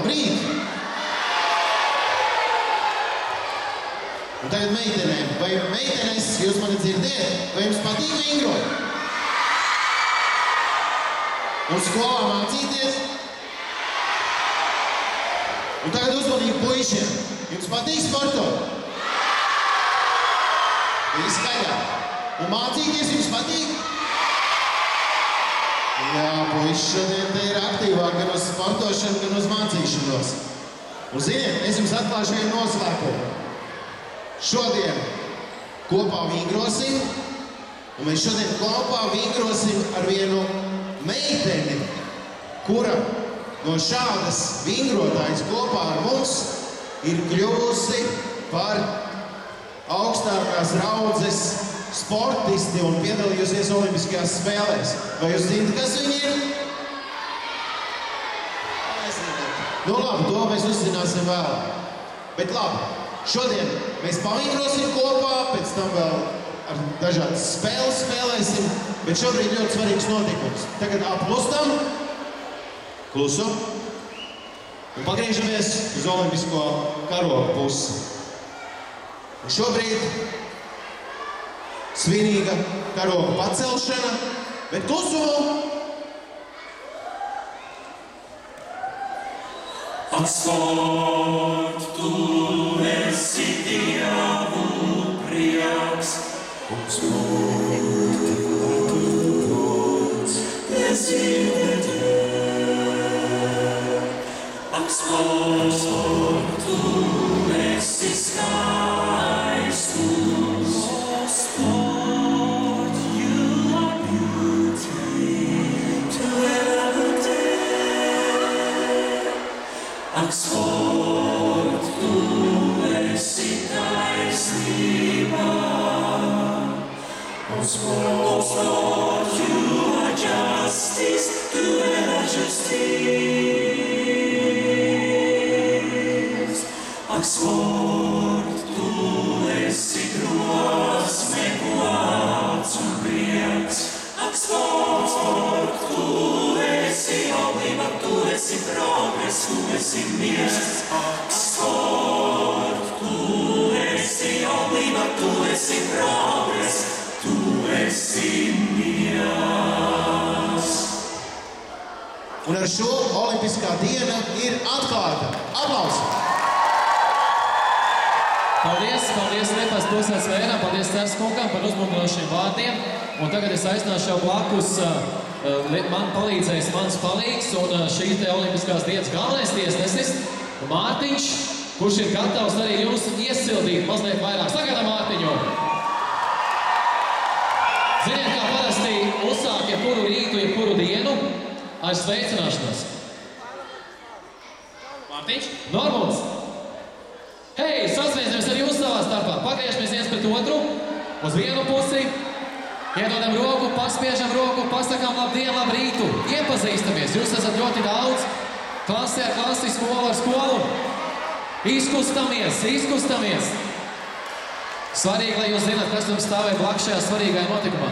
Labrīt! Un tagad meitenēm. Vai meitenes, jūs mani dzirdiet? Vai jums patīk vingrot? Un skolā mācīties? Un tagad uzmanīgi puišiem. Jums patīk sportot? Viss skaļāk. Un mācīties jums patīk? Jā, puiši šodien te ir aktīvāk gan uz sportošanu, gan uz mācīšanos. Un ziniet, es jums atklāšu vienu noslēpumu. Šodien kopā vingrosim, un mēs šodien kopā vingrosim ar vienu meiteni, kura no šādas vingrotājas kopā ar mums ir kļuvusi par augstākās raudzes sportisti un piedalījusies Olimpiskajās spēlēs. Vai jūs zināt, kas viņi ir? Nu labi, to mēs uzzināsim vēl. Bet labi. Šodien mēs pavingrosim kopā, pēc tam vēl ar dažādas spēles spēlēsim, bet šobrīd ļoti svarīgs notikums. Tagad aplustam, klusu, un pagriežamies uz olimpisko karogu pusi. Un šobrīd svinīga karoga pacelšana, bet klusumu! Sport, tu esi Dievu prieks, un sport, tu gods, esi sport, tu esi skaistus, sport, you are beauty to ever Sport, tu esi taisnība. Sport, you are justice, tu esi justice. Sport, tu esi drosme, gods un prieks. Sport, tu esi oliva, tu esi progress, tu esi miers. Sport, tu esi oliva, tu esi progress, tu esi miers. Un ar šo olimpiskā diena ir atklāta. Aplausi! Paldies Liepājas pilsētas mērām, paldies Cērs kungam par uzmundrošiem vārdiem. Un tagad es aicināšu jau blakus, man palīdzēs mans palīgs un šī te olimpiskās dienas galvenais tiesnesis Mārtiņš, kurš ir gatavs arī jūs iesildīt mazliet vairāk. Sagaidām Mārtiņu! Ziniet, kā parasti uzsāk jebkuru rītu, jebkuru dienu ar sveicināšanos. Mārtiņš? Normunds! Hei, sasveicinamies ar jūs savā starpā. Pagriežamies viens pret otru, uz vienu pusi. Iedodam roku, paspiežam roku, pasakām labdien, labrītu. Iepazīstamies, jūs esat ļoti daudz. Klasē ar klasi, skolu ar skolu. Izkustamies. Svarīgi, lai jūs zināt, kas jums stāvēja blakus šajā svarīgajā notikumā.